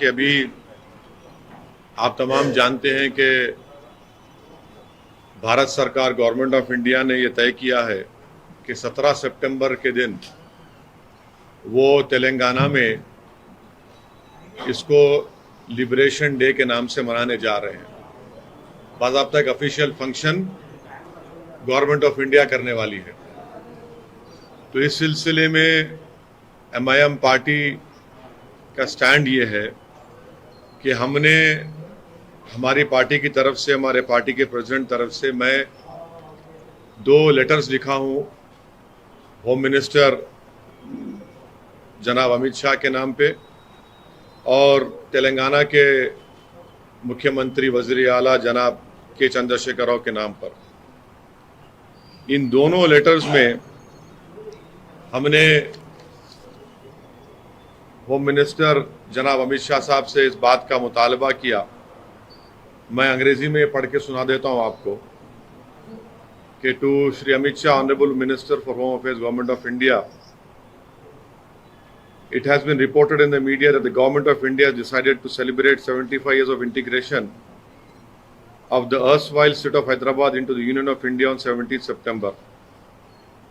कि अभी आप तमाम जानते हैं कि भारत सरकार गवर्नमेंट ऑफ इंडिया ने ये तय किया है कि 17 सितंबर के दिन वो तेलंगाना में इसको लिबरेशन डे के नाम से मनाने जा रहे हैं। बाज़ाब्ता एक official function government of India करने वाली है। तो इस सिलसिले में MIM पार्टी का स्टैंड ये है कि हमने हमारी पार्टी की तरफ से, हमारे पार्टी के प्रेसिडेंट तरफ से मैं 2 लेटर्स लिखा हूँ होम मिनिस्टर जनाब अमित शाह के नाम पे और तेलंगाना के मुख्यमंत्री वज़ीर आला जनाब के चंद्रशेखर राव के नाम पर। इन दोनों लेटर्स में हमने होम मिनिस्टर जनाब अमित शाह साहब से इस बात का मुतालबा किया। मैं अंग्रेजी में पढ़ के सुना देता हूं आपको कि to Shri Amit Shah, honourable minister for home affairs, government of India, it has been reported in the media that the government of India has decided to celebrate 75 years of integration of the erstwhile state of Hyderabad into the Union of India on 17th September.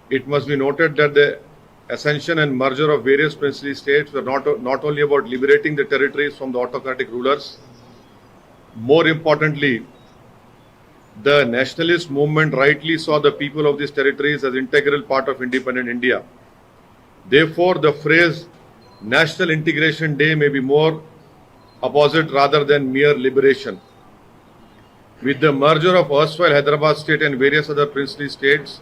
It must be noted that the accession and merger of various princely states were not only about liberating the territories from the autocratic rulers. More importantly, the nationalist movement rightly saw the people of these territories as integral part of independent India. Therefore, the phrase National Integration Day may be more opposite rather than mere liberation. With the merger of erstwhile Hyderabad state and various other princely states,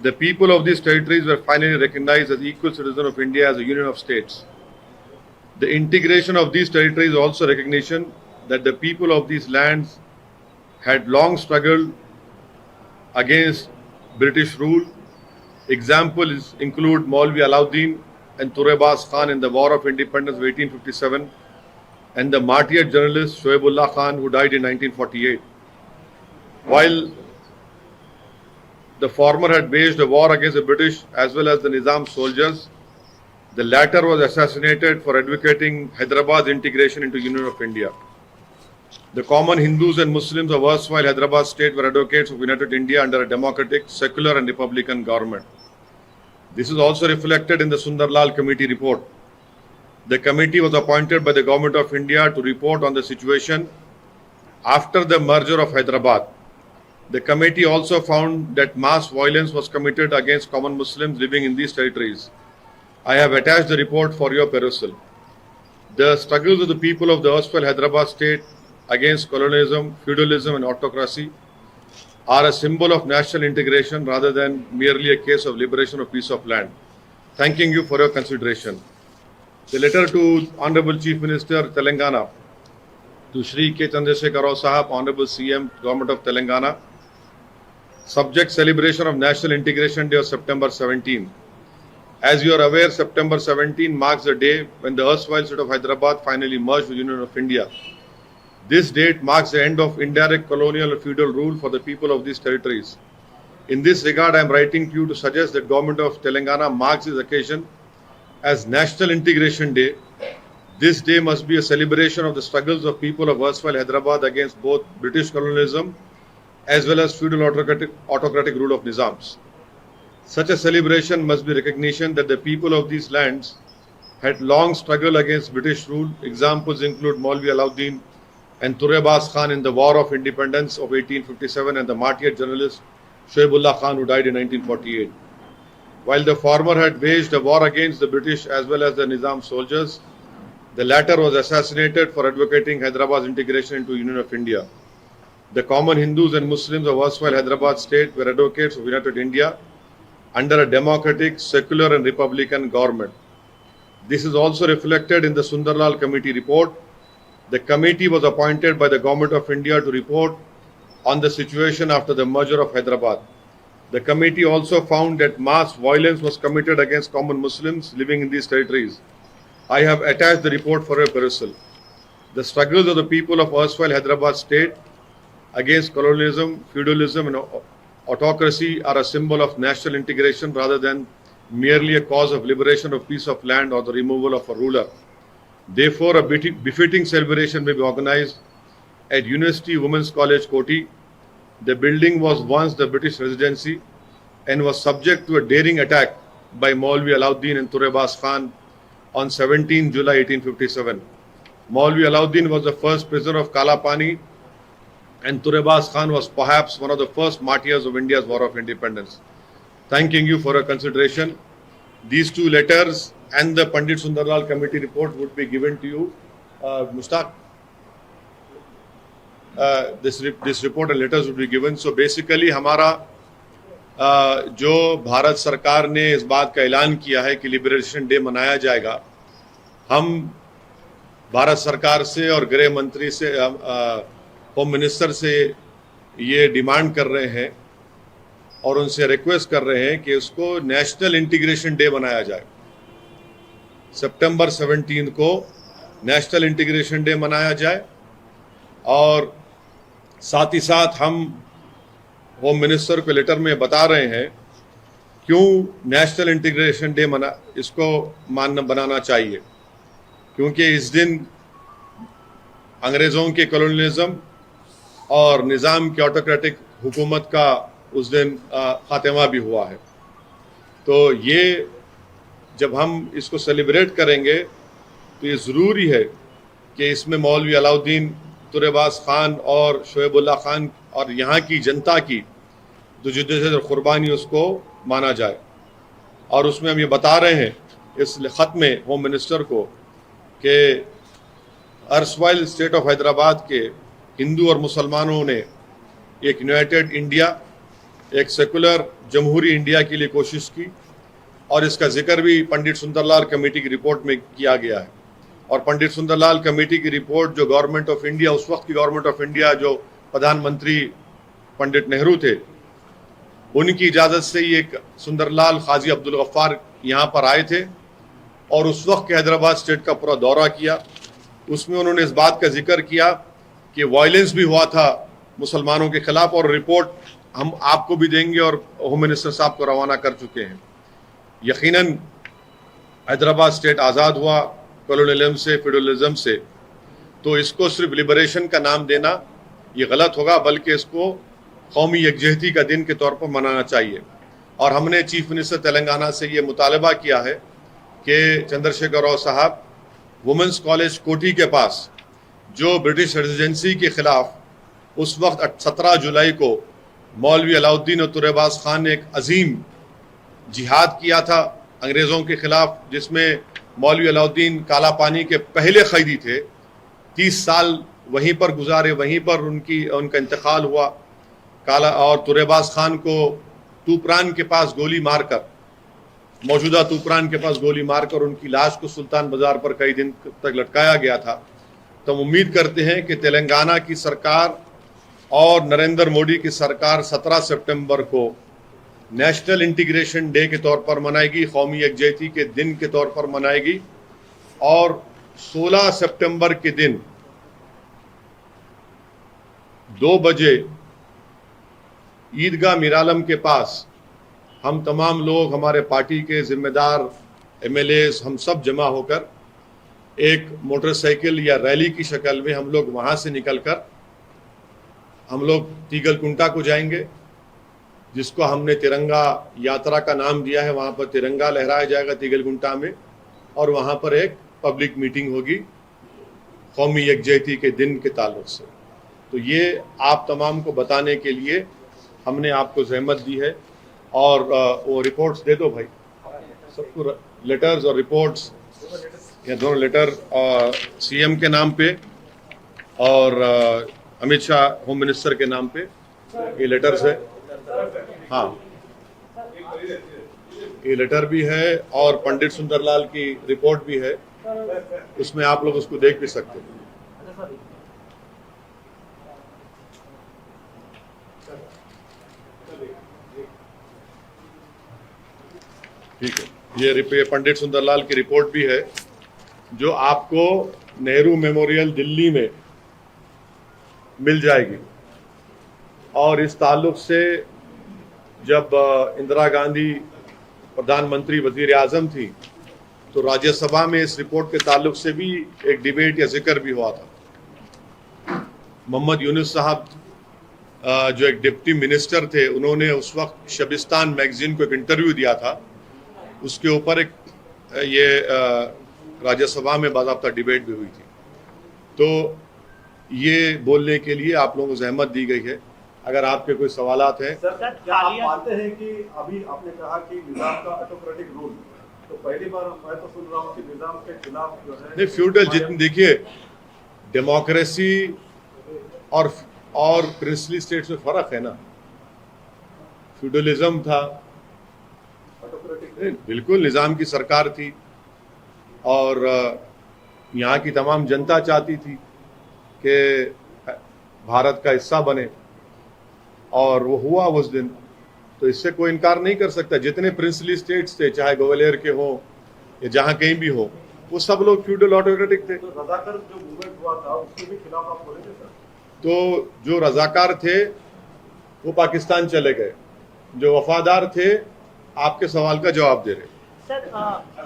the people of these territories were finally recognized as equal citizens of India as a union of states. The integration of these territories is also recognition that the people of these lands had long struggled against British rule. Examples include Maulvi Alauddin and Turebas Khan in the War of Independence of 1857 and the martyred journalist Shoaibullah Khan who died in 1948. While the former had waged a war against the British as well as the Nizam soldiers, the latter was assassinated for advocating Hyderabad's integration into Union of India. The common Hindus and Muslims of erstwhile Hyderabad state were advocates of united India under a democratic, secular and republican government. This is also reflected in the Sundarlal Committee report. The committee was appointed by the Government of India to report on the situation after the merger of Hyderabad. The committee also found that mass violence was committed against common Muslims living in these territories. I have attached the report for your perusal. The struggles of the people of the erstwhile Hyderabad state against colonialism, feudalism and autocracy are a symbol of national integration rather than merely a case of liberation of piece of land. Thanking you for your consideration. The letter to Honorable Chief Minister Telangana, to Shri K. Chandrasekhar Rao Sahab, Honorable CM, Government of Telangana. Subject celebration of National Integration Day of September 17. As you are aware, September 17 marks the day when the erstwhile state of Hyderabad finally merged with the Union of India. This date marks the end of indirect colonial and feudal rule for the people of these territories. In this regard, I am writing to you to suggest that Government of Telangana marks this occasion as National Integration Day. This day must be a celebration of the struggles of people of erstwhile Hyderabad against both British colonialism as well as feudal autocratic rule of Nizams. Such a celebration must be recognition that the people of these lands had long struggled against British rule. Examples include Maulvi Alauddin and Turebas Khan in the War of Independence of 1857 and the martyred journalist Shoaibullah Khan who died in 1948. While the former had waged a war against the British as well as the Nizam soldiers, the latter was assassinated for advocating Hyderabad's integration into Union of India. The common Hindus and Muslims of erstwhile Hyderabad state were advocates of united India under a democratic, secular and republican government. This is also reflected in the Sundarlal Committee report. The committee was appointed by the Government of India to report on the situation after the merger of Hyderabad. The committee also found that mass violence was committed against common Muslims living in these territories. I have attached the report for your perusal. The struggles of the people of erstwhile Hyderabad state against colonialism, feudalism and autocracy are a symbol of national integration rather than merely a cause of liberation of piece of land or the removal of a ruler. Therefore, a befitting celebration may be organized at University Women's College, Koti. The building was once the British residency and was subject to a daring attack by Maulvi Alauddin and Turebas Khan on 17 July 1857. Maulvi Alauddin was the first prisoner of Kala Pani, and Turebas Khan was perhaps one of the first martyrs of India's War of Independence. Thanking you for your consideration. These two letters and the Pandit Sundarlal Committee report would be given to you. Mustaq, this report and letters would be given. So basically हमारा जो भारत सरकार ने इस बात का ऐलान किया है कि लिबरेशन डे मनाया जाएगा, हम भारत सरकार से और गृह मंत्री से, होम मिनिस्टर से ये डिमांड कर रहे हैं और उनसे रिक्वेस्ट कर रहे हैं कि इसको नेशनल इंटीग्रेशन डे बनाया जाए। सितंबर 17 को नेशनल इंटीग्रेशन डे मनाया जाए और साथ ही साथ हम होम मिनिस्टर को लेटर में बता रहे हैं क्यों नेशनल इंटीग्रेशन डे इसको बनाना चाहिए, क्योंकि इस दिन अंग्रेज़ों के कॉलोनियलिज्म और निज़ाम की ऑटोक्रेटिक हुकूमत का उस दिन खात्मा भी हुआ है। तो ये जब हम इसको सेलिब्रेट करेंगे तो ये ज़रूरी है कि इसमें मौलवी अलाउद्दीन, तुरेबास खान और शोएबुल्लाह खान और यहाँ की जनता की जो जिद्दत और क़ुरबानी उसको माना जाए। और उसमें हम ये बता रहे हैं इस ख़त में होम मिनिस्टर को कि अर्सवाइल स्टेट ऑफ हैदराबाद के हिंदू और मुसलमानों ने एक यूनाइटेड इंडिया, एक सेकुलर जमहूरी इंडिया के लिए कोशिश की और इसका जिक्र भी पंडित सुंदरलाल कमेटी की रिपोर्ट में किया गया है। और पंडित सुंदरलाल कमेटी की रिपोर्ट जो गवर्नमेंट ऑफ इंडिया, उस वक्त की गवर्नमेंट ऑफ इंडिया जो प्रधानमंत्री पंडित नेहरू थे, उनकी इजाज़त से ये सुंदरलाल खाजी अब्दुल गफ्फार यहाँ पर आए थे और उस वक्त के हैदराबाद स्टेट का पूरा दौरा किया। उसमें उन्होंने इस बात का जिक्र किया कि वायलेंस भी हुआ था मुसलमानों के खिलाफ और रिपोर्ट हम आपको भी देंगे और होम मिनिस्टर साहब को रवाना कर चुके हैं। यकीनन हैदराबाद स्टेट आज़ाद हुआ कॉलोनियलिज्म से, फेडरलिज्म से, तो इसको सिर्फ लिबरेशन का नाम देना ये गलत होगा, बल्कि इसको कौमी यकजहती का दिन के तौर पर मनाना चाहिए। और हमने चीफ मिनिस्टर तेलंगाना से ये मुतालबा किया है कि चंद्रशेखर राव साहब वुमेंस कॉलेज कोटी के पास जो ब्रिटिश रेजिडेंसी के ख़िलाफ़ उस वक्त 17 जुलाई को मौलवी अलाउद्दीन और तुरेबास खान ने एक अजीम जिहाद किया था अंग्रेज़ों के ख़िलाफ़, जिसमें मौलवी अलाउद्दीन काला पानी के पहले क़ैदी थे। 30 साल वहीं पर गुजारे, वहीं पर उनका इंतकाल हुआ। काला और तुरेबास खान को तूपरान के पास गोली मारकर, मौजूदा तूपरान के पास गोली मारकर उनकी लाश को सुल्तान बाजार पर कई दिन तक लटकाया गया था। तो हम उम्मीद करते हैं कि तेलंगाना की सरकार और नरेंद्र मोदी की सरकार 17 सितंबर को नेशनल इंटीग्रेशन डे के तौर पर मनाएगी, कौमी यकजहती के दिन के तौर पर मनाएगी। और 16 सितंबर के दिन 2 बजे ईदगाह मीरालम के पास हम तमाम लोग, हमारे पार्टी के जिम्मेदार MLAs, हम सब जमा होकर एक मोटरसाइकिल या रैली की शक्ल में हम लोग वहाँ से निकलकर हम लोग तीगलकुंटा को जाएंगे, जिसको हमने तिरंगा यात्रा का नाम दिया है। वहाँ पर तिरंगा लहराया जाएगा तीगलकुंटा में और वहाँ पर एक पब्लिक मीटिंग होगी कौमी यकजहती के दिन के ताल्लुक से। तो ये आप तमाम को बताने के लिए हमने आपको जहमत दी है। और वो रिपोर्ट्स दे दो भाई सबको, लेटर्स और रिपोर्ट्स, ये दोनों लेटर CM के नाम पे और अमित शाह होम मिनिस्टर के नाम पे ये लेटर्स है। हाँ, ये लेटर भी है और पंडित सुंदरलाल की रिपोर्ट भी है, उसमें आप लोग उसको देख भी सकते हैं। ठीक है, ये पंडित सुंदरलाल की रिपोर्ट भी है जो आपको नेहरू मेमोरियल दिल्ली में मिल जाएगी। और इस ताल्लुक से जब इंदिरा गांधी प्रधानमंत्री वजीर आज़म थी तो राज्यसभा में इस रिपोर्ट के ताल्लुक से भी एक डिबेट या जिक्र भी हुआ था। मोहम्मद यूनुस साहब जो एक डिप्टी मिनिस्टर थे, उन्होंने उस वक्त शबिस्तान मैगजीन को एक इंटरव्यू दिया था, उसके ऊपर एक ये राज्यसभा में बाकायदा डिबेट भी हुई थी। तो ये बोलने के लिए आप लोगों को जहमत दी गई है। अगर आपके कोई सवालात हैं। सर, क्या आप मानते हैं कि अभी आपने कहा कि निजाम का ऑटोक्रेटिक रूल, तो पहली बार मैं तो सुन रहा हूँ कि निजाम के खिलाफ जो है नहीं, फ्यूडल जितनी देखिए डेमोक्रेसी और प्रिंसली स्टेट्स में फर्क है ना। फ्यूडलिज्म था, बिल्कुल निजाम की सरकार थी और यहाँ की तमाम जनता चाहती थी कि भारत का हिस्सा बने और वो हुआ उस दिन। तो इससे कोई इनकार नहीं कर सकता। जितने प्रिंसली स्टेट्स थे, चाहे ग्वालियर के हो या जहाँ कहीं भी हो, वो सब लोग फ्यूडल ऑटोक्रेटिक थे। तो रजाकार जो मूवमेंट हुआ था उसके भी खिलाफ आप बोले थे सर? तो जो रजाकार थे वो पाकिस्तान चले गए, जो वफादार थे आपके सवाल का जवाब दे रहे। सर,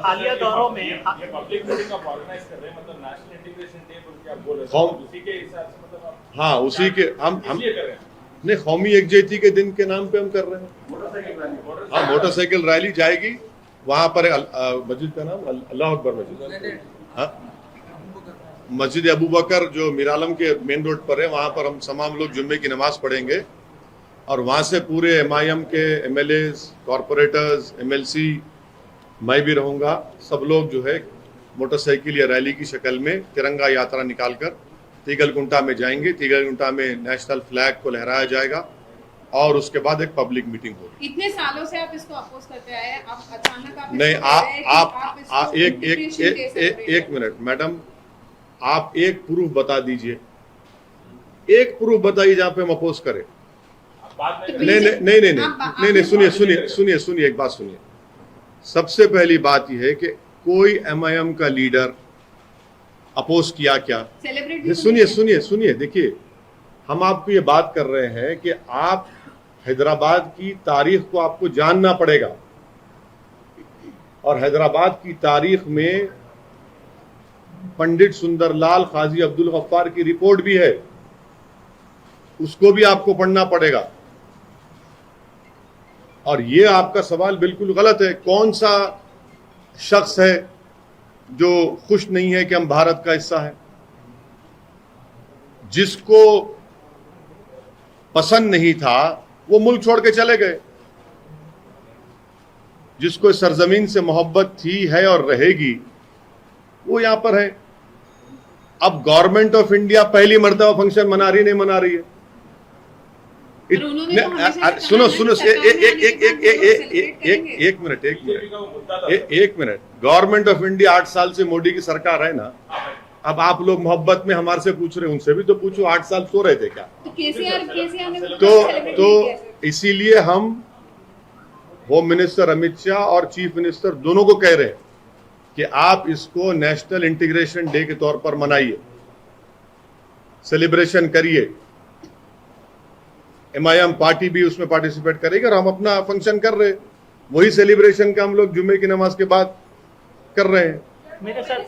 हालिया दौरों में ये पब्लिक मीटिंग आप ऑर्गेनाइज कर रहे हैं, मतलब नेशनल इंटीग्रेशन डे बोल के आप बोल रहे हैं, उसी के हिसाब से मतलब आप हाँ उसी के हम इसलिए कर रहे हैं। नहीं, कौमी एकजुटती के दिन के नाम पे हम कर रहे हैं। मोटरसाइकिल रैली, हाँ, मोटरसाइकिल रैली जाएगी वहां पर। मस्जिद का नाम अल्लाह अकबर मस्जिद, हाँ, मस्जिद अबू बकर जो मीरालम के मेन रोड पर है, वहां पर हम तमाम लोग जुम्मे की नमाज पढ़ेंगे और वहां से पूरे MIM के MLAs, कॉरपोरेटर्स, MLC, मैं भी रहूंगा, सब लोग जो है मोटरसाइकिल या रैली की शक्ल में तिरंगा यात्रा निकालकर तीगलकुंटा में जाएंगे। तीगलकुंटा में नेशनल फ्लैग को लहराया जाएगा और उसके बाद एक पब्लिक मीटिंग होगी। इतने सालों से आप इसको अपोज करते आए हैं, आप अचानक आप नहीं, आप एक एक मिनट मैडम, आप एक प्रूफ बता दीजिए, एक प्रूफ बताइए जहां पे हम अपोज करें। नहीं, सुनिए एक बात सुनिए। सबसे पहली बात यह है कि कोई MIM का लीडर अपोज किया क्या? सुनिए, देखिए हम आपको ये बात कर रहे हैं कि आप हैदराबाद की तारीख को आपको जानना पड़ेगा और हैदराबाद की तारीख में पंडित सुंदरलाल काजी अब्दुल गफ्फार की रिपोर्ट भी है, उसको भी आपको पढ़ना पड़ेगा। और ये आपका सवाल बिल्कुल गलत है। कौन सा शख्स है जो खुश नहीं है कि हम भारत का हिस्सा है? जिसको पसंद नहीं था वो मुल्क छोड़ के चले गए। जिसको इस सरजमीन से मोहब्बत थी, है और रहेगी, वो यहां पर है। अब गवर्नमेंट ऑफ इंडिया पहली मर्तबा फंक्शन मना रही, नहीं मना रही है। सुनो एक मिनट। गवर्नमेंट ऑफ इंडिया 8 साल से मोदी की सरकार है ना। अब आप लोग मोहब्बत में हमारे से पूछ रहे, उनसे भी तो पूछो, 8 साल सो रहे थे क्या? तो इसीलिए हम होम मिनिस्टर अमित शाह और चीफ मिनिस्टर दोनों को कह रहे हैं कि आप इसको नेशनल इंटीग्रेशन डे के तौर पर मनाइए, सेलिब्रेशन करिए। MIM पार्टी भी उसमें पार्टिसिपेट करेगी और हम अपना फंक्शन कर रहे हैं। वही सेलिब्रेशन का हम लोग जुम्मे की नमाज के बाद कर रहे हैं। मेरे साथ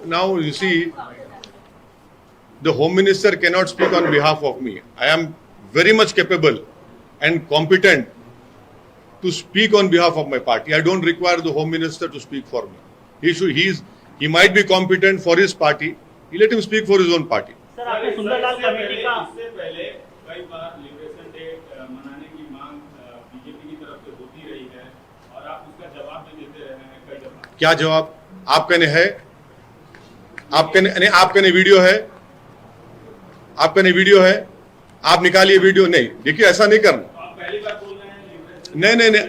Now you see, the Home Minister cannot speak on behalf of me. I am very much capable and competent to speak on behalf of my party. I don't require the Home Minister to speak for me. He might be competent for his party. Let him speak for his own party. Sir, आपने Sundarlal committee का इससे पहले कई बार liberation day मनाने की मांग BJP की तरफ से होती रही है और आप उसका जवाब भी देते रहे हैं कई दफा। क्या जवाब आपका ने है? आपका ने वीडियो है? आपका ने वीडियो है? आप निकालिए वीडियो। नहीं, देखिए ऐसा नहीं करना। आप पहली बार बोल रहे हैं नहीं,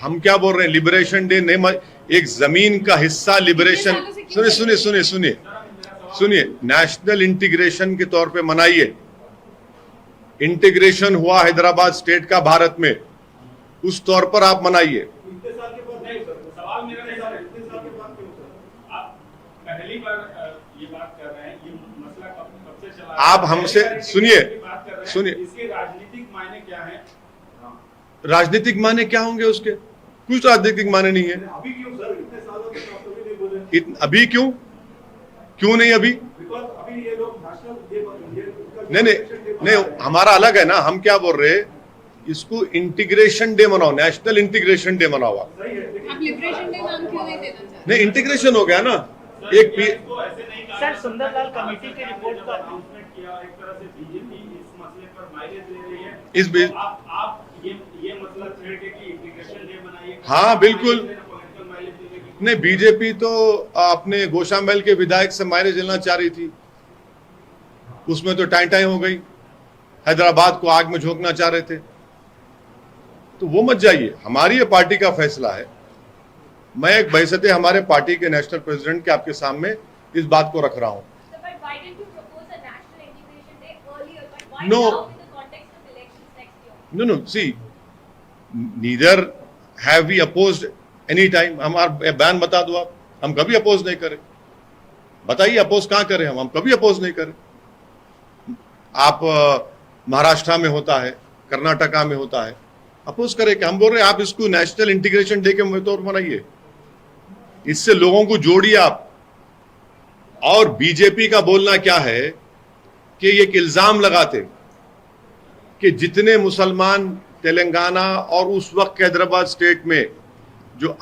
हम क्या बोल रहे हैं? लिबरेशन डे नहीं, एक जमीन का हिस्सा लिबरेशन। सुनिए, नेशनल इंटीग्रेशन के तौर पे मनाइए। इंटीग्रेशन हुआ हैदराबाद स्टेट का भारत में, उस तौर पर आप मनाइए। सवाल मेरा नहीं सर, इतने साल के बाद क्यों सर? आप पहली बार ये बात कर रहे हैं, ये मसला कब से चला? आप हमसे सुनिए, इसके राजनीतिक मायने क्या है? राजनीतिक माने क्या होंगे उसके? कुछ राजनीतिक माने नहीं है। अभी क्यों सर, इतने सालों तक आप कभी नहीं बोले? अभी क्यों नहीं अभी? बिकॉज अभी ये लोग नेशनल ये नहीं, हमारा अलग है ना। हम क्या बोल रहे हैं, इसको इंटीग्रेशन डे मनाओ, नेशनल इंटीग्रेशन डे मनाओ आप। सही है, लेकिन आप लिबरेशन डे नाम क्यों नहीं देना चाहते? नहीं, इंटीग्रेशन हो गया ना। एक इसको ऐसे नहीं कहा। सर, सुंदरलाल कमेटी की रिपोर्ट का अनाउंसमेंट किया, एक तरह से बीजेपी इस मसले पर माइलेज ले रही है। इस बीच तो आप ये मसला छेड़ के कि इंटीग्रेशन डे मनाइए। हाँ, बिल्कुल। पॉलिटिकल माइलेज देने की नहीं, बीजेपी तो अपने गोशामहल के विधायक से मायने लेना चाह रही थी, उसमें तो टाई हो गई। हैदराबाद को आग में झोंकना चाह रहे थे, तो वो मत जाइए। हमारी ये पार्टी का फैसला है। मैं एक बहसते हमारे पार्टी के नेशनल प्रेसिडेंट के आपके सामने इस बात को रख रहा हूं। So, but why didn't you propose a national integration day earlier? But why No. now in the context of elections next year? No, see, neither have we opposed any time. हमारा बयान बता दो आप, हम कभी अपोज नहीं करें। बताइए अपोज कहां करें हम कभी अपोज नहीं करें। आप महाराष्ट्र में होता है, कर्नाटका में होता है, अपोज करें कि हम बोल रहे हैं आप इसको नेशनल इंटीग्रेशन डे के तौर पर मनाइए, इससे लोगों को जोड़िए आप। और बीजेपी का बोलना क्या है कि ये एक इल्जाम लगाते कि जितने मुसलमान तेलंगाना और उस वक्त हैदराबाद स्टेट में जो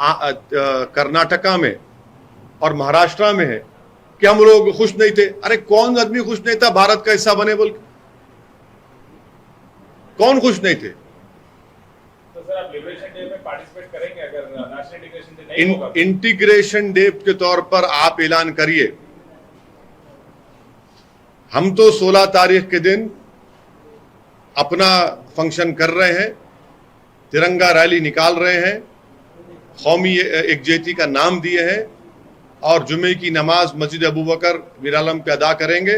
कर्नाटका में और महाराष्ट्र में है कि हम लोग खुश नहीं थे। अरे कौन आदमी खुश नहीं था भारत का हिस्सा बने बोल? कौन खुश नहीं थे? तो सर आप लिबरेशन डे में पार्टिसिपेट करेंगे अगर नेशनल इंटीग्रेशन डे नहीं होगा? इंटीग्रेशन डे के तौर पर आप ऐलान करिए। हम तो 16 तारीख के दिन अपना फंक्शन कर रहे हैं, तिरंगा रैली निकाल रहे हैं, कौमी एकजुटता का नाम दिए हैं और जुमे की नमाज मस्जिद अबू बकर वीरालम पे अदा करेंगे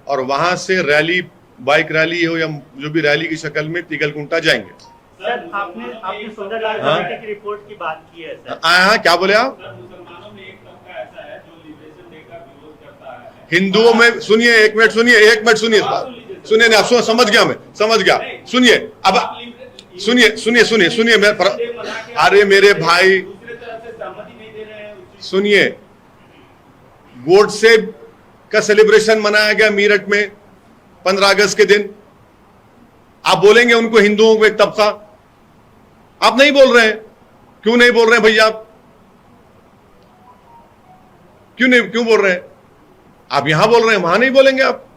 और वहां से रैली, बाइक रैली हो या जो भी रैली की शक्ल में तिगलकुंटा जाएंगे। सर, आपने सुंदरलाल हाँ? कमेटी की रिपोर्ट की बात की है सर। हाँ, क्या बोले आप? सर, मुसलमानों में एक तबका ऐसा है जो लिबरेशन डे का विरोध करता है। हिंदुओं में सुनिए, एक मिनट सुनिए, सुनिए नहीं, आप समझ गया, मैं समझ गया। सुनिए अब, सुनिए अरे मेरे भाई दूसरे तरफ से सहमति नहीं दे रहे हैं उस चीज सुनिए, गोडसे का सेलिब्रेशन मनाया गया मीरठ में 15 अगस्त के दिन। आप बोलेंगे उनको हिंदुओं को एक तबका? आप नहीं बोल रहे हैं। क्यों नहीं बोल रहे हैं भैया आप? क्यों बोल रहे हैं? आप यहां बोल रहे हैं, वहां नहीं बोलेंगे आप?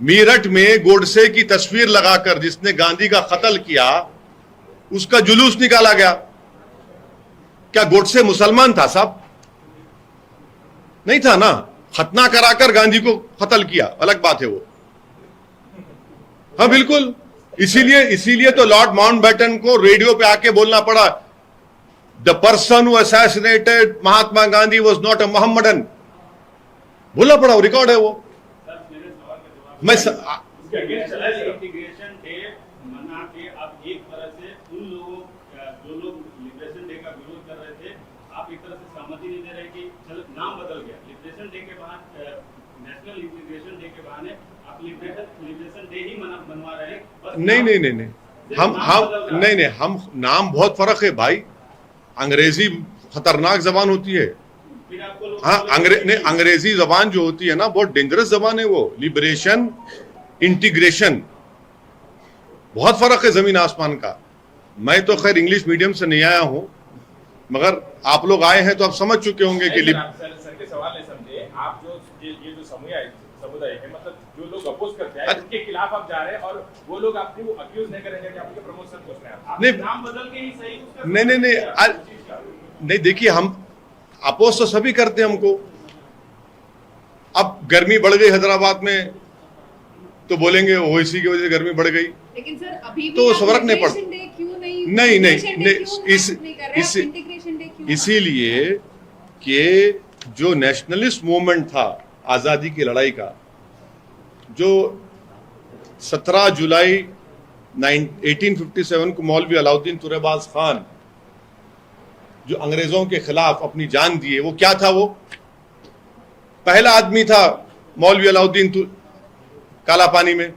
मीरठ में गोडसे की तस्वीर लगाकर जिसने गांधी का कत्ल किया उसका जुलूस निकाला गया। क्या गोडसे मुसलमान था साहब? नहीं था ना। खतना कराकर गांधी को कत्ल किया, अलग बात है वो। हाँ बिल्कुल, इसीलिए तो लॉर्ड माउंटबेटन को रेडियो पे आके बोलना पड़ा, the person who assassinated Mahatma Gandhi was not a Mohammedan. बोलना पड़ा, वो रिकॉर्ड है वो। सर, मेरे सवाल का जवाब मैं उसके अगेंस्ट चला है सर। इंटीग्रेशन डे मना के अब एक तरह से उन लोगों जो लोग लिबरेशन डे का विरोध कर रहे थे, आप एक तरह से सहमति नहीं दे रहे कि चलो नाम बदल गया, लिबरेशन डे के बहाने, नेशनल इंटीग्रेशन डे के बहाने आप लिबरेशन डे ही मनवा रहे हैं। बस नहीं, हम नाम बहुत फर्क है भाई। अंग्रेजी खतरनाक जबान होती है। फिर आपको लोग हाँ, अंग्रेजी जबान जो होती है ना, बहुत डेंजरस जबान है वो। लिबरेशन, इंटीग्रेशन, बहुत फर्क है जमीन आसमान का। मैं तो खैर इंग्लिश मीडियम से नहीं आया हूं, मगर आप लोग आए हैं तो आप समझ चुके होंगे कि सर के सवाल नहीं समझे आप। जो ये जो समुदाय है, मतलब जो लोग अपोज करते हैं उनके खिलाफ आप जा रहे हैं और वो लोग आपको अक्यूज नहीं करेंगे कि आपके प्रमोशन कुछ नहीं। आप नहीं, नाम बदल के ही सही उसका नहीं देखिए, हम अपोज तो सभी करते हैं हमको। अब गर्मी बढ़ गई हैदराबाद में तो बोलेंगे ओवैसी की वजह से गर्मी बढ़ गई। लेकिन सर अभी भी तो आप फर्क नहीं लिबरेशन पड़ता। डे क्यों नहीं, नहीं, लिबरेशन डे क्यों नहीं कर रहे? इस- आप इंटीग्रेशन डे क्यों? इसीलिए कि जो नेशनलिस्ट मूवमेंट था आजादी की लड़ाई का, जो 17 जुलाई 1857 को मौलवी अलाउद्दीन तुरेबाज खान जो अंग्रेजों के खिलाफ अपनी जान दिए, वो क्या था? वो पहला आदमी था मौलवी अलाउद्दीन काला पानी में,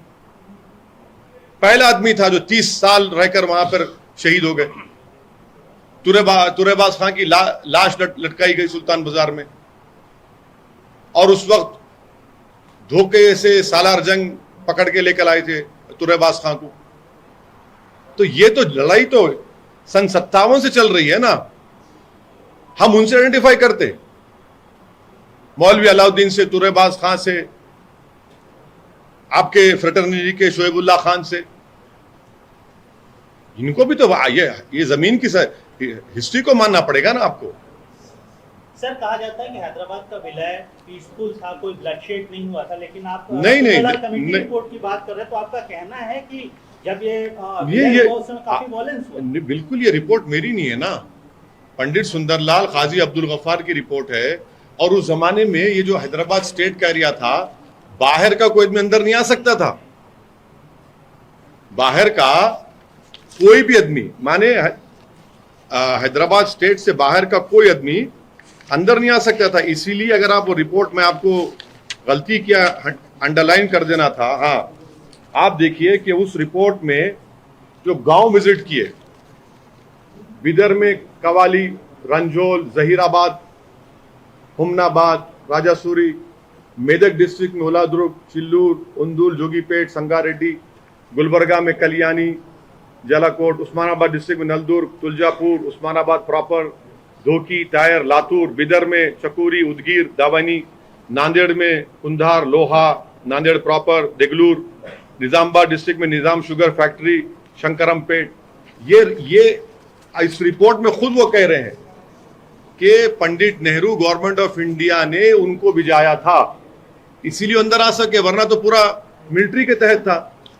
पहला आदमी था जो 30 साल रहकर वहां पर शहीद हो गए। तुरेबाज खां की लाश लटकाई गई सुल्तान बाजार में, और उस वक्त धोखे से सालार जंग पकड़ के लेकर आए थे तुरेबाज खां को। तो ये तो लड़ाई तो सन 57 से चल रही है ना। हम उनसे आइडेंटिफाई करते, मौलवी अलाउद्दीन से, तुरेबाज खां से, आपके फ्रेटर्निटी के शोएबुल्ला खान से। इनको भी तो ये जमीन की हिस्ट्री को मानना पड़ेगा ना आपको। सर कहा जाता है कि हैदराबाद का विलय पीसफुल था, कोई ब्लडशेड नहीं हुआ था, लेकिन आप नहीं, कमेटी नहीं। रिपोर्ट की बात कर रहे हैं, तो आपका कहना है कि जब ये ये हुआ उस समय काफी वॉयलेंस हुआ। बिल्कुल, ये रिपोर्ट मेरी नहीं है ना, पंडित सुंदरलाल काजी अब्दुल गफ्फार की रिपोर्ट है। और उस जमाने में ये जो हैदराबाद स्टेट का एरिया था, बाहर का कोई आदमी अंदर नहीं आ सकता था। बाहर का कोई भी आदमी, माने हैदराबाद स्टेट से बाहर का कोई आदमी अंदर नहीं आ सकता था। इसीलिए अगर आप वो रिपोर्ट में आपको गलती किया अंडरलाइन कर देना था। हाँ, आप देखिए कि उस रिपोर्ट में जो गांव विजिट किए, बिदर में कवाली, रंजोल, जहीराबाद, हुमनाबाद, राजासूरी, मेदक डिस्ट्रिक्ट में उलादुर्ग, चिल्लूर, उंदुल, जोगीपेट, संगारेड्डी, गुलबर्गा में कलियानी, जलाकोट, उस्मानाबाद डिस्ट्रिक्ट में नलदुर्ग, तुलजापुर, उस्मानाबाद प्रॉपर, धोकी, टायर, लातूर, बिदर में चकोरी, उदगीर, दावनी, नांदेड़ में कुंधार, लोहा, नांदेड़ प्रॉपर, देगलूर, निजामाबाद डिस्ट्रिक्ट में निजाम शुगर फैक्ट्री, शंकरमपेट। ये इस रिपोर्ट में खुद वो कह रहे हैं कि Pandit Nehru government of India ने उनको भिजाया था, इसीलिए अंदर आ सके, वरना तो पूरा मिलिट्री के तहत था।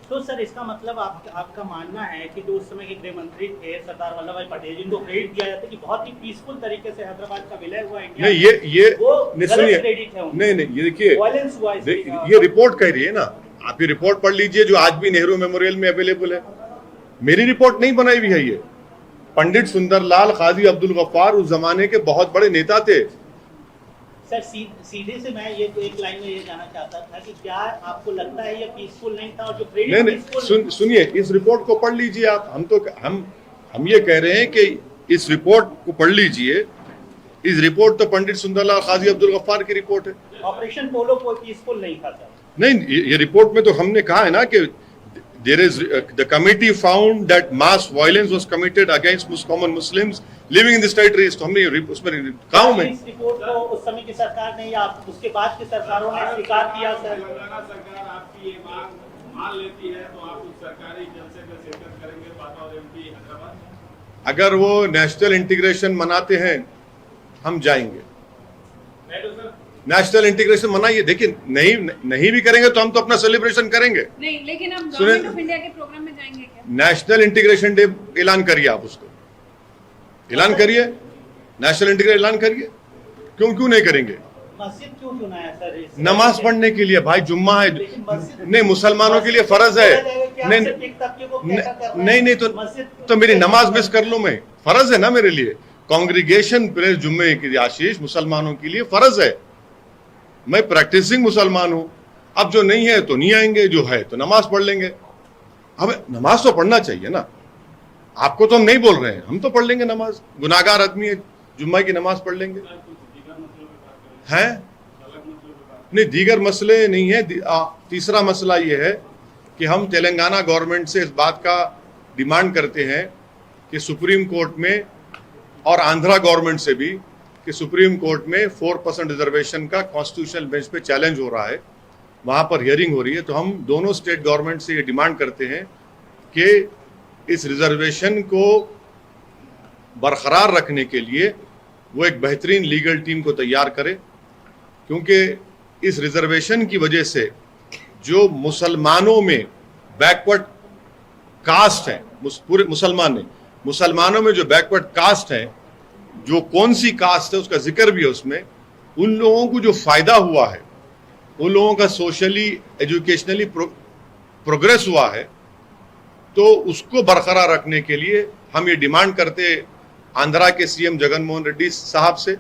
तो सर इसका मतलब आपका मानना है कि जो उस समय के गृह मंत्री थे सरदार वल्लभ भाई पटेल, जिनको क्रेडिट दिया जाता है कि बहुत ही पीसफुल तरीके से हैदराबाद का विलय हुआ इंडिया, नहीं, ये वो नहीं, गलत सुनिए, क्रेडिट है उनका। नहीं, ये देखिए, वायलेंस हुआ ये रिपोर्ट कह रही है ना, आप ये रिपोर्ट पढ़ लीजिए जो आज भी नेहरू मेमोरियल में अवेलेबल है। मेरी रिपोर्ट नहीं बनाई हुई है ये। पंडित सुंदरलाल काजी अब्दुल गफ्फार उस जमाने के बहुत बड़े नेता थे। सर सीधे से मैं ये तो एक लाइन में ये जानना चाहता था कि क्या आपको लगता है ये पीसफुल नहीं था, और जो क्रेडिट नहीं, सुनिए, इस रिपोर्ट को पढ़ लीजिए आप। हम ये कह रहे हैं कि इस रिपोर्ट को पढ़ लीजिए। इस रिपोर्ट तो पंडित सुंदरलाल काजी अब्दुल गफ्फार की रिपोर्ट है। ऑपरेशन पोलो कोई पीसफुल नहीं था सर। नहीं, ये रिपोर्ट में तो हमने कहा है ना कि there is the committee found that mass violence was committed against common Muslims living in this territory। तो हमने उसमें कहा में इस रिपोर्ट को उस समय की सरकार ने या उसके बाद की सरकारों ने स्वीकार किया सर। तेलंगाना सरकार आपकी ये मांग मान लेती है तो आप उस सरकारी जलसे में शिरकत करेंगे बातौर एमपी हैदराबाद? अगर वो नेशनल इंटीग्रेशन मनाते हैं हम जाएंगे। नहीं तो सर नेशनल इंटीग्रेशन मनाइए, देखिए नहीं भी करेंगे तो हम तो अपना सेलिब्रेशन करेंगे। नहीं, लेकिन हम सुने- गवर्नमेंट ऑफ इंडिया के प्रोग्राम में जाएंगे क्या? नेशनल इंटीग्रेशन डे ऐलान करिए, आप उसको ऐलान करिए, नेशनल इंटीग्रेशन ऐलान करिए। क्यों नहीं करेंगे? मस्जिद क्यों चुना है सर? नमाज पढ़ने के लिए भाई, जुम्मा है। लेकिन मस्जिद- नहीं, मुसलमानों के लिए फर्ज है। नहीं तो मेरी नमाज मिस कर लूं मैं, फर्ज है ना मेरे लिए। कांग्रीगेशन प्रेयर जुम्मे की आशीष मुसलमानों के लिए फर्ज है। मैं प्रैक्टिसिंग मुसलमान हूं। अब जो नहीं है तो नहीं आएंगे, जो है तो नमाज पढ़ लेंगे। हमें नमाज तो पढ़ना चाहिए ना। आपको तो हम नहीं बोल रहे हैं, हम तो पढ़ लेंगे नमाज। गुनाहगार आदमी है, जुम्मा की नमाज पढ़ लेंगे। हैं? नहीं, दीगर मसले नहीं है। तीसरा मसला ये है कि हम तेलंगाना गवर्नमेंट से इस बात का डिमांड करते हैं कि सुप्रीम कोर्ट में, और आंध्रा गवर्नमेंट से भी, कि सुप्रीम कोर्ट में 4% रिजर्वेशन का कॉन्स्टिट्यूशनल बेंच पे चैलेंज हो रहा है, वहां पर हियरिंग हो रही है। तो हम दोनों स्टेट गवर्नमेंट से ये डिमांड करते हैं कि इस रिजर्वेशन को बरकरार रखने के लिए वो एक बेहतरीन लीगल टीम को तैयार करे, क्योंकि इस रिजर्वेशन की वजह से जो मुसलमानों में बैकवर्ड कास्ट है, पूरे मुसलमानों में जो बैकवर्ड कास्ट है, जो कौन सी कास्ट है उसका जिक्र भी है उसमें, उन लोगों को जो फायदा हुआ है, उन लोगों का सोशली एजुकेशनली प्रोग्रेस हुआ है, तो उसको बरकरार रखने के लिए हम ये डिमांड करते आंध्रा के सीएम जगन मोहन रेड्डी साहब से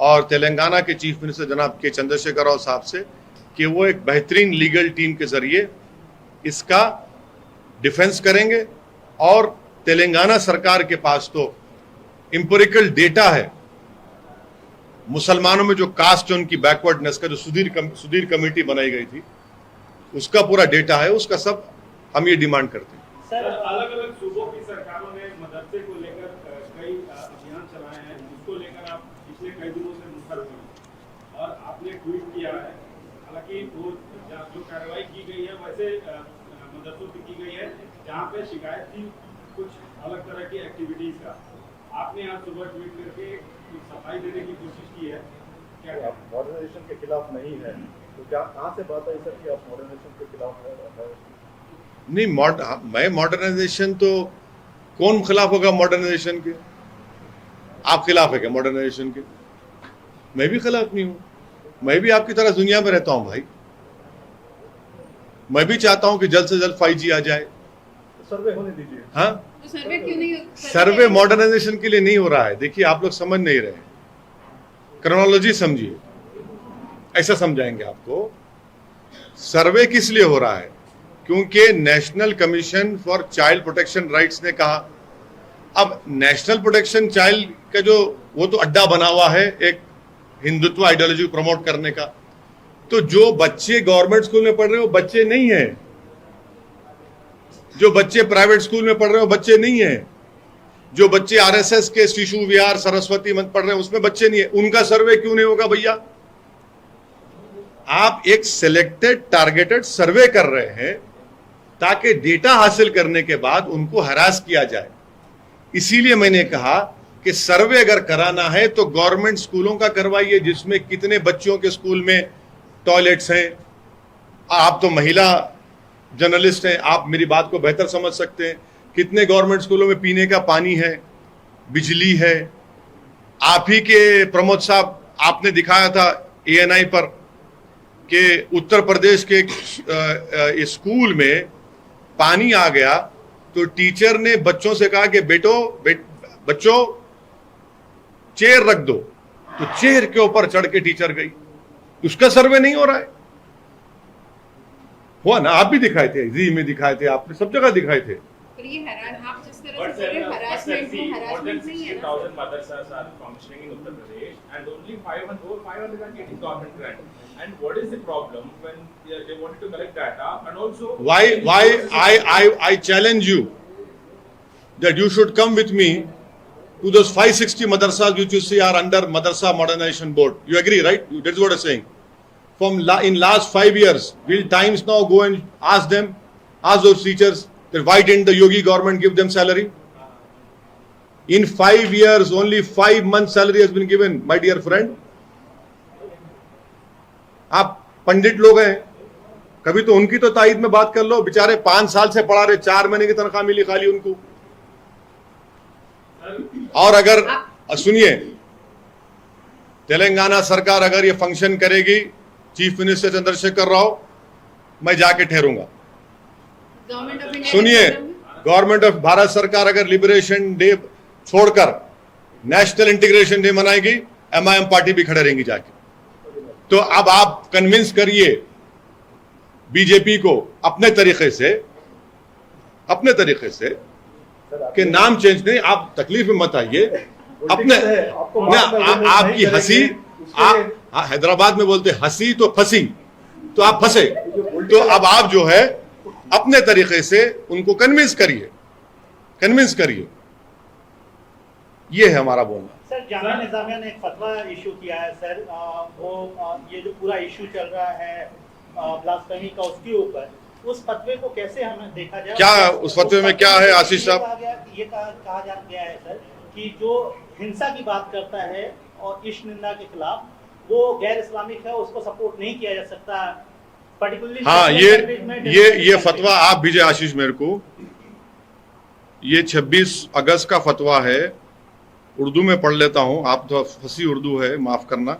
और तेलंगाना के चीफ मिनिस्टर जनाब के चंद्रशेखर राव साहब से कि वो एक बेहतरीन लीगल टीम के जरिए इसका डिफेंस करेंगे और तेलंगाना सरकार के पास तो इंपेरिकल डेटा है, मुसलमानों में जो कास्ट है उनकी बैकवर्डनेस का जो सुधीर कमेटी बनाई गई थी उसका पूरा डेटा है, उसका सब हम ये डिमांड करते हैं। सर, अलग अलग सूबों की सरकारों ने मदरसे को लेकर कई अभियान चलाए हैं, उसको लेकर आप पिछले कई दिनों से मुखर हुए और आपने ट्वीट किया है। हालांकि वो जो कार्रवाई की गई है वैसे मदरसों की गई है जहाँ पे शिकायत थी कुछ अलग तरह की एक्टिविटीज का। आपने आज सुबह ट्वीट करके कुछ सफाई देने की कोशिश की है, क्या आप मॉडर्नाइजेशन के खिलाफ नहीं है, तो क्या कहाँ से बात आई सर कि आप मॉडर्नाइजेशन के खिलाफ है? नहीं, मैं मॉडर्नाइजेशन तो कौन खिलाफ होगा मॉडर्नाइजेशन के? आप खिलाफ है क्या मॉडर्नाइजेशन के? मैं भी खिलाफ नहीं हूं, मैं भी आपकी तरह दुनिया में रहता हूं भाई। मैं भी चाहता हूं कि जल्द से जल्द 5G आ जाए। सर्वे होने दीजिए। हाँ, तो सर्वे क्यों नहीं? सर्वे मॉडर्नाइजेशन के लिए नहीं हो रहा है। देखिए, आप लोग समझ नहीं रहे, क्रोनोलॉजी समझिए, ऐसा समझाएंगे आपको। सर्वे किस लिए हो रहा है? क्योंकि national commission for child protection rights ने कहा। अब नेशनल प्रोटेक्शन चाइल्ड का जो वो तो अड्डा बना हुआ है एक हिंदुत्व आइडियोलॉजी प्रमोट करने का, तो जो बच्चे गवर्नमेंट स्कूल में पढ़ रहे हो बच्चे नहीं है, जो बच्चे प्राइवेट स्कूल में पढ़ रहे हो बच्चे नहीं है, जो बच्चे आरएसएस के शिशु विहार सरस्वती मंच पढ़ रहे हैं उसमें बच्चे नहीं है। उनका सर्वे क्यों नहीं होगा भैया? आप एक सिलेक्टेड टारगेटेड सर्वे कर रहे हैं ताकि डेटा हासिल करने के बाद उनको हरास किया जाए। इसीलिए मैंने कहा कि सर्वे अगर कराना है तो गवर्नमेंट स्कूलों का करवाइए, जिसमें कितने बच्चों के स्कूल में टॉयलेट्स हैं। आप तो महिला जर्नलिस्ट हैं, आप मेरी बात को बेहतर समझ सकते हैं। कितने गवर्नमेंट स्कूलों में पीने का पानी है, बिजली है। आप ही के प्रमोद साहब, आपने दिखाया था ANI पर कि उत्तर प्रदेश के स्कूल में पानी आ गया तो टीचर ने बच्चों से कहा कि बच्चों चेयर रख दो, तो चेयर के ऊपर चढ़ के टीचर गई। उसका सर्वे नहीं हो रहा है। हुआ ना, आप भी दिखाए थे, जी में दिखाए थे, आपने सब जगह दिखाए थे। पर ये आप जिस तरह से हरासमेंट नहीं है ना। 1000 madrasas are functioning in Uttar Pradesh and only 500 are getting government grant. And what is the problem when they wanted to collect data? And also why I challenge you that you should come with me to those 560 madrasas which you see are under Madrasa Modernization Board. You agree, right? That's what I'm saying. In last 5 years, will Times now go and ask those teachers that why didn't the Yogi government give them salary? In 5 years, only 5 months salary has been given, my dear friend. आप पंडित लोग हैं, कभी तो उनकी तो ताईद में बात कर लो। बेचारे 5 साल से पढ़ा रहे, 4 महीने की तनख्वाह मिली खाली उनको। और अगर सुनिए, तेलंगाना सरकार अगर ये फंक्शन करेगी, चीफ मिनिस्टर चंद्रशेखर राव, मैं जाके ठहरूंगा। सुनिए, गवर्नमेंट ऑफ भारत सरकार अगर लिबरेशन डे छोड़कर नेशनल इंटीग्रेशन डे मनाएगी, MIM पार्टी भी खड़े रहेंगी जाके। तो अब आप कन्विंस करिए बीजेपी को अपने तरीके से कि नाम चेंज नहीं, आप तकलीफ में मत आइए। अपने आपकी हंसी, हैदराबाद में बोलते हंसी तो फंसी, तो आप फंसे। तो अब आप जो है अपने तरीके से उनको कन्विंस करिए। ये है हमारा बोलना। सर, जामिया निजामिया ने एक फतवा इशू किया है सर, ये जो पूरा इशू चल रहा है ब्लास्फेमी का, उसके ऊपर उस फतवे को कैसे हमें देखा जाए? क्या उस फतवे में क्या है आशीष साहब? ये कहा जा गया है सर कि जो हिंसा की बात करता है और इश्क निंदा के खिलाफ, वो गैर इस्लामिक है, उसको सपोर्ट नहीं किया जा सकता पर्टिकुलरली। हाँ, ये फतवा आप भेजे आशीष मेरे को। ये 26 अगस्त का फतवा है, उर्दू में पढ़ लेता हूं, आप तो फसी उर्दू है, माफ करना।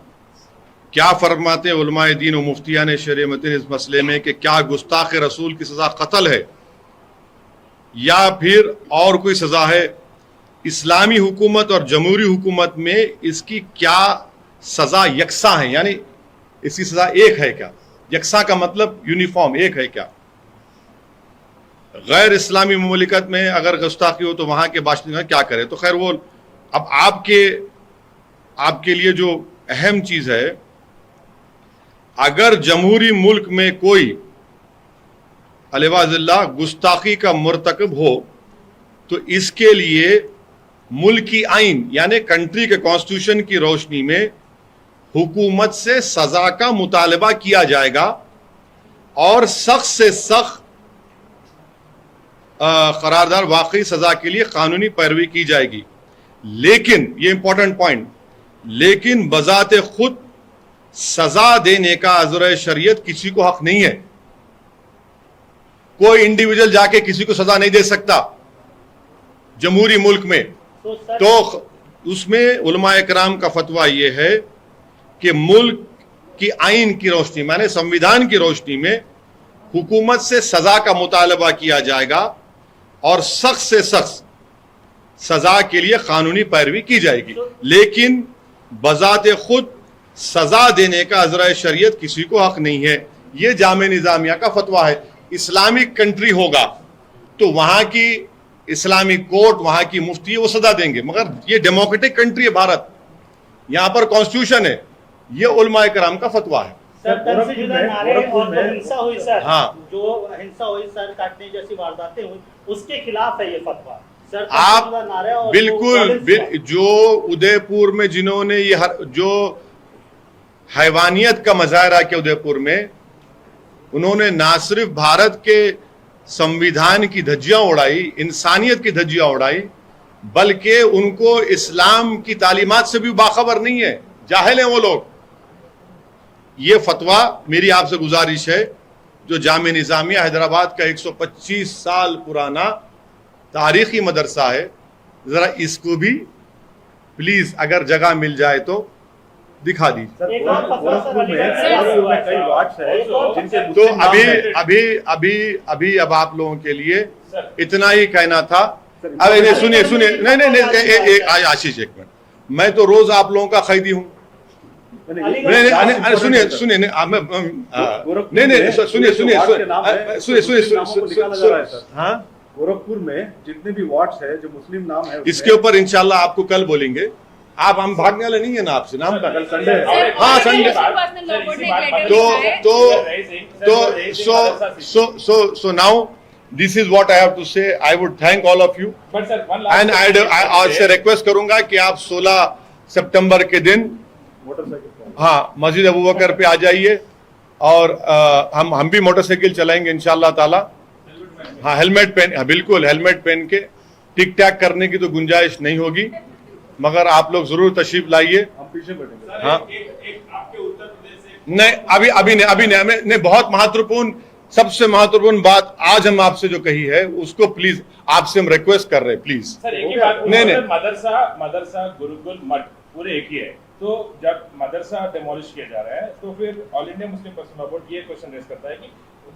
क्या फरमाते उलमाए दीन और मुफ्तियान शरीयत इस मसले में कि क्या गुस्ताख रसूल की सजा कत्ल है या फिर और कोई सजा है? इस्लामी हुकूमत और जमहूरी हुकूमत में इसकी क्या सजा यकसा है, यानी इसकी सजा एक है क्या? यकसा का मतलब यूनिफॉर्म एक है क्या? गैर इस्लामी मुमलिकत में अगर गुस्ताखी हो तो वहां के बाशिंदे क्या करें। तो खैर वो अब आपके लिए जो अहम चीज है, अगर जमहूरी मुल्क में कोई अलवाज़िल्लाह गुस्ताखी का मुर्तकब हो तो इसके लिए मुल्की आइन यानी कंट्री के कॉन्स्टिट्यूशन की रोशनी में हुकूमत से सजा का मुतालबा किया जाएगा और सख्त से सख्त करारदार वाकई सजा के लिए कानूनी पैरवी की जाएगी। लेकिन ये इंपॉर्टेंट पॉइंट, लेकिन बजाते खुद सजा देने का अज़र शरीयत किसी को हक नहीं है। कोई इंडिविजुअल जाके किसी को सजा नहीं दे सकता जमहूरी मुल्क में। तो उसमें उलमाए कराम का फतवा यह है कि मुल्क की आइन की रोशनी माने संविधान की रोशनी में हुकूमत से सजा का मुतालबा किया जाएगा और सख्त से सख्त सजा के लिए कानूनी पैरवी की जाएगी। लेकिन बजाते खुद सजा देने का अज़र शरीयत किसी को हक नहीं है। यह जामे निजामिया का फतवा है। इस्लामिक कंट्री होगा तो वहां की इस्लामिक कोर्ट, वहां की मुफ्ती वो सजा देंगे, मगर ये डेमोक्रेटिक कंट्री है भारत, यहां पर कॉन्स्टिट्यूशन है। ये उलमाए कराम का फतवा है। सर, तन से जुदा नारे और जो हिंसा हुई सर, हाँ। जो हिंसा हुई सर, काटने जैसी वारदातें हुई, उसके खिलाफ है ये फतवा सर। तन से आप जुदा नारे और बिल्कुल जो उदयपुर में जिन्होंने ये जो हैवानियत का मजाहरा किया उदयपुर में, उन्होंने ना सिर्फ भारत के संविधान की धज्जियां उड़ाई, इंसानियत की धज्जियां उड़ाई, बल्कि उनको इस्लाम की तालीमात से भी बाखबर नहीं है, जाहिल हैं वो लोग। ये फतवा मेरी आपसे गुजारिश है, जो जामे निजामिया हैदराबाद का 125 साल पुराना तारीखी मदरसा है, जरा इसको भी प्लीज अगर जगह मिल जाए तो दिखा दीजिए। एक और फतवा सर, गोरखपुर में कई वार्ड्स हैं जिनके तो मुस्लिम नाम हैं। अब आप लोगों के लिए इतना ही कहना था। अरे नहीं, सुनिए नहीं, आशीष एक मिनट, मैं तो रोज आप लोगों का खैदी हूँ। नहीं, सुनिए सुनिए, हाँ, गोरखपुर में जितने भी वार्ड्स है जो मुस्लिम नाम है, इसके ऊपर इंशाल्लाह आपको कल बोलेंगे। आप हम भागने वाले नहीं है ना आपसे, नाम का कल संडे है। हाँ, Sunday. So now this is what I have to say. I would thank all of you. But sir, one last And I आपसे रिक्वेस्ट करूंगा कि आप 16 सितंबर के दिन मोटरसाइकिल हाँ मस्जिद अबू बकर पे आ जाइए और हम भी मोटरसाइकिल चलाएंगे इंशाल्लाह ताला। हाँ, हेलमेट पहन, हाँ, बिल्कुल हेलमेट पहन के। टिक टैक करने की तो गुंजाइश नहीं होगी, मगर आप लोग जरूर तशरीफ लाइए। हम पीछे बैठेंगे। हाँ, एक आपके उत्तर प्रदेश से नहीं अभी नहीं, बहुत महत्वपूर्ण, सबसे महत्वपूर्ण बात आज हम आपसे जो कही है उसको प्लीज आपसे हम रिक्वेस्ट कर रहे हैं, प्लीज। सर एक ही बात, नहीं, नहीं। मदरसा गुरुकुल मठ पूरे एक ही है, तो जब मदरसा डेमोलिश किया जा रहा है तो फिर all India Muslim personal law board ये क्वेश्चन रेज करता है कि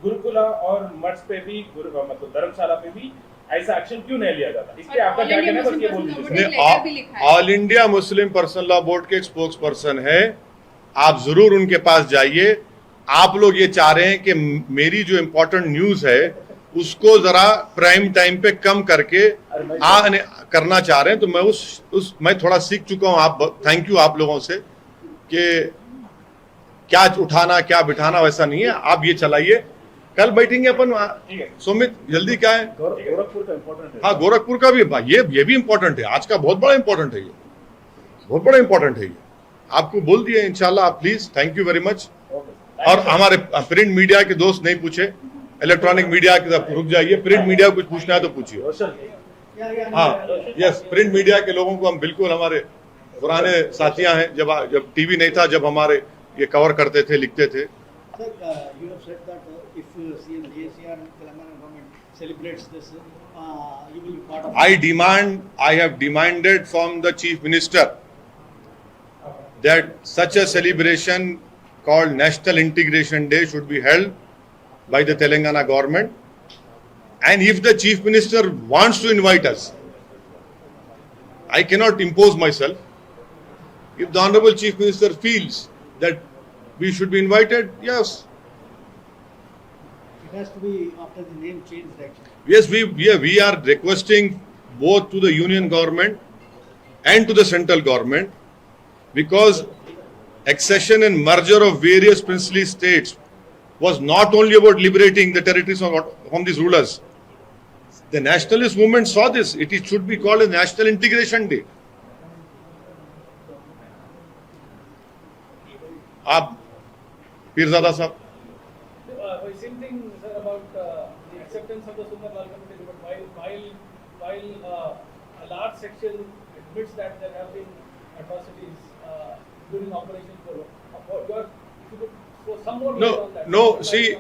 गुरुकुला और मठ पे भी मतलब धर्मशाला पे भी ऐसा एक्शन क्यों नहीं लिया जाता? इस पे आपका क्या कहना है? बस ये बोल दीजिए। All India Muslim personal law board के एक स्पोक्स पर्सन है, आप जरूर उनके पास जाइए। आप लोग ये चाह रहे हैं कि मेरी जो इम्पोर्टेंट न्यूज है उसको जरा प्राइम टाइम पे कम करके करना चाह रहे हैं, तो मैं मैं थोड़ा सीख चुका हूं। आप थैंक यू आप लोगों से कि क्या उठाना क्या बिठाना वैसा नहीं है। आप ये चलाइए, कल बैठेंगे अपन। सुमित जल्दी क्या है? गोरखपुर का इम्पोर्टेंट है। हाँ, गोरखपुर का भी ये भी इम्पोर्टेंट है, आज का बहुत बड़ा इम्पोर्टेंट है, ये बहुत बड़ा इम्पोर्टेंट है। ये आपको बोल दिया इंशाल्लाह। आप please, thank you very much. और हमारे प्रिंट मीडिया के दोस्त नहीं पूछे, इलेक्ट्रॉनिक मीडिया की तरफ रुक जाइए। प्रिंट मीडिया को कुछ पूछना है तो पूछिए। हाँ, यस, प्रिंट मीडिया के लोगों को हम बिल्कुल, हमारे पुराने साथियां हैं, जब टीवी नहीं था, जब हमारे ये कवर करते थे, लिखते थे। Sir, you have said that if CM JCR and Telangana government celebrates this, you will be part of. I have demanded from the Chief Minister that such a celebration called National Integration Day should be held by the Telangana government. And if the Chief Minister wants to invite us, I cannot impose myself. If the Honorable Chief Minister feels that we should be invited, yes. It has to be after the name change actually. Yes, we are requesting both to the union government and to the central government, because accession and merger of various princely states was not only about liberating the territories from these rulers. The nationalist movement saw this. It should be called a National Integration Day. आप पीरजादा साहब. Same thing, sir, about the acceptance of the Sunnah Lal Committee, but while a large section admits that there have been atrocities during Operation Polo, if you could throw some more light on that. No, see,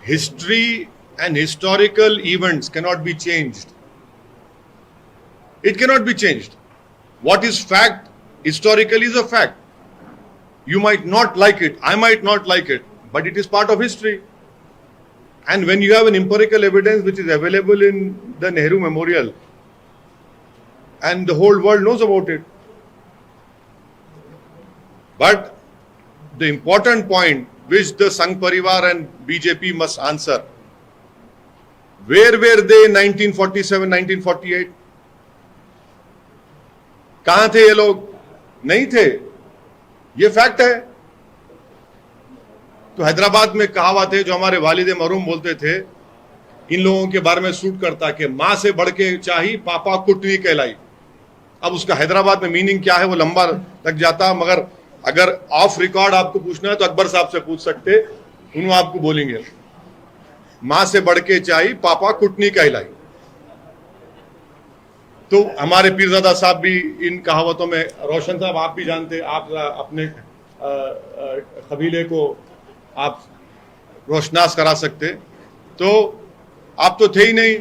history and historical events cannot be changed. It cannot be changed. What is fact, historically, is a fact. You might not like it, I might not like it, but it is part of history. And when you have an empirical evidence which is available in the Nehru Memorial, and the whole world knows about it. But the important point which the Sangh Parivar and BJP must answer, where were they in 1947, 1948? कहां थे ये लोग? नहीं थे. ये fact है. तो हैदराबाद में कहावत है जो हमारे वालिद मरहूम बोलते थे, इन लोगों के बारे में सूट करता कि मां से बढ़ के चाही पापा कुटनी कहलाई. अब उसका हैदराबाद में मीनिंग क्या है वो लंबा लग जाता, मगर अगर ऑफ रिकॉर्ड आपको पूछना है तो अकबर साहब से पूछ सकते, उन्होंने आपको बोलेंगे मां से बढ़ के चाही पापा कुटनी कहलाई. तो हमारे पीरजादा साहब भी इन कहावतों में, रोशन साहब आप भी जानते, आप अपने कबीले को आप रोशनास करा सकते. तो आप तो थे ही नहीं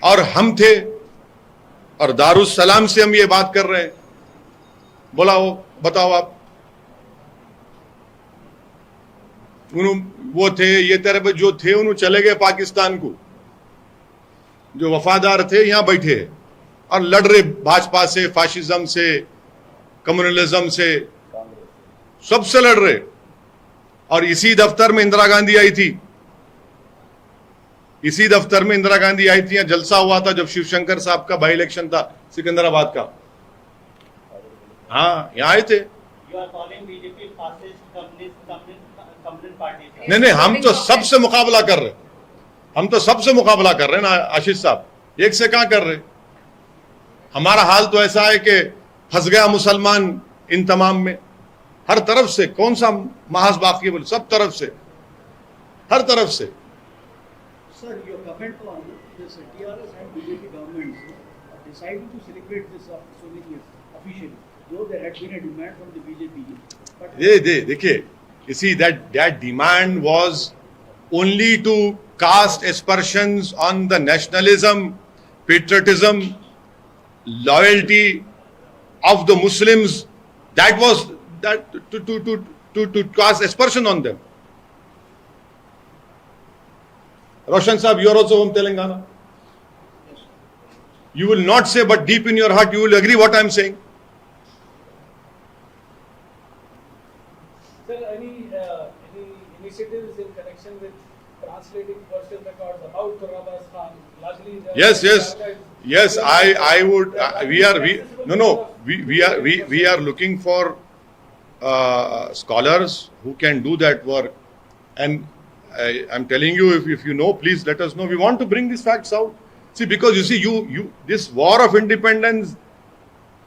और हम थे, और दारुस सलाम से हम ये बात कर रहे हैं. बोला वो बताओ आप, वो थे ये तेरे पे जो थे उन्होंने चले गए पाकिस्तान को, जो वफादार थे यहां बैठे और लड़ रहे भाजपा से, फाशिज्म से, कम्युनलिज्म से, सबसे लड़ रहे. और इसी दफ्तर में इंदिरा गांधी आई थी, इसी दफ्तर में इंदिरा गांधी आई थी. जलसा हुआ था जब शिवशंकर साहब का बाई इलेक्शन था सिकंदराबाद का. हाँ, यहाँ आए थे. नहीं, हम तो सबसे मुकाबला कर रहे, हम तो सबसे मुकाबला कर रहे हैं ना आशीष साहब, एक से कहां कर रहे. हमारा हाल तो ऐसा है कि फंस गया मुसलमान इन तमाम में, हर तरफ से. कौन सा महाज बाकी है बोले, सब तरफ से, हर तरफ से. Sir, your comment on this TRS and BJP governments deciding to celebrate this so many years officially, though there had been a demand from the BJP. But देखिए, you see that demand was only to cast aspersions on the nationalism, patriotism, loyalty of the Muslims. That was that to cast aspersion on them. Roshan Sahab, you are also from Telangana. You will not say, but deep in your heart, you will agree what I am saying. Sir, any initiatives in connection with translating Persian records about Turabas Khan? Largely, Yes. I would. We are looking for scholars who can do that work, and I'm telling you, if you know, please let us know. We want to bring these facts out. See, because you see, this war of independence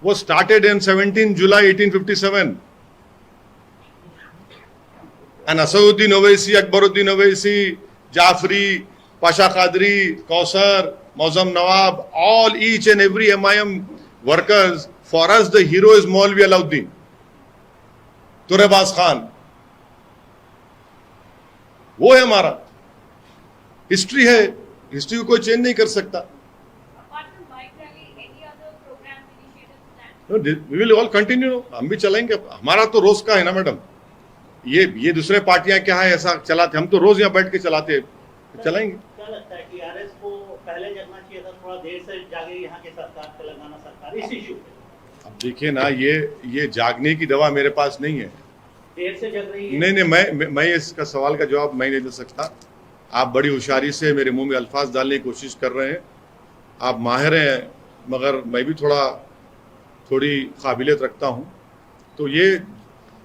was started in 17 July 1857. And Asauddin Owaisi, Akbaruddin Owaisi, Jafri, Pasha Qadri, Kausar, Mauzam Nawab, all each and every MIM workers, for us the hero is Maulvi Alauddin, Turebaz Khan. वो है हमारा history है, history को कोई change नहीं कर सकता. We will all continue. हम भी चलेंगे, हमारा तो रोज का है ना मैडम. ये दूसरे पार्टियां क्या है ऐसा चलाते, हम तो रोज यहाँ बैठ के चलाते चलाएंगे. क्या लगता है टीआरएस को पहले जगना चाहिए था, थोड़ा देर से जागे यहाँ के सरकार, तेलंगाना सरकार इस इशू पे? अब देखिए ना, ये जागने की दवा मेरे पास नहीं है. देर से जग रही है। नहीं, मैं इसका सवाल का जवाब मैं नहीं दे सकता। आप बड़ी होशियारी से मेरे मुंह में अल्फाज डालने की कोशिश कर रहे हैं। आप माहिर हैं, मगर मैं भी थोड़ी काबिलियत रखता हूं, तो ये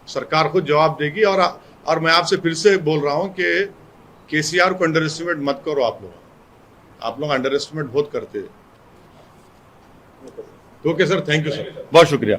सरकार खुद जवाब देगी। और मैं आपसे फिर से बोल रहा हूं कि केसीआर को अंडर एस्टिमेट मत करो। आप लोग अंडर एस्टिमेट बहुत करते हैं। Okay sir, thank you sir, बहुत शुक्रिया।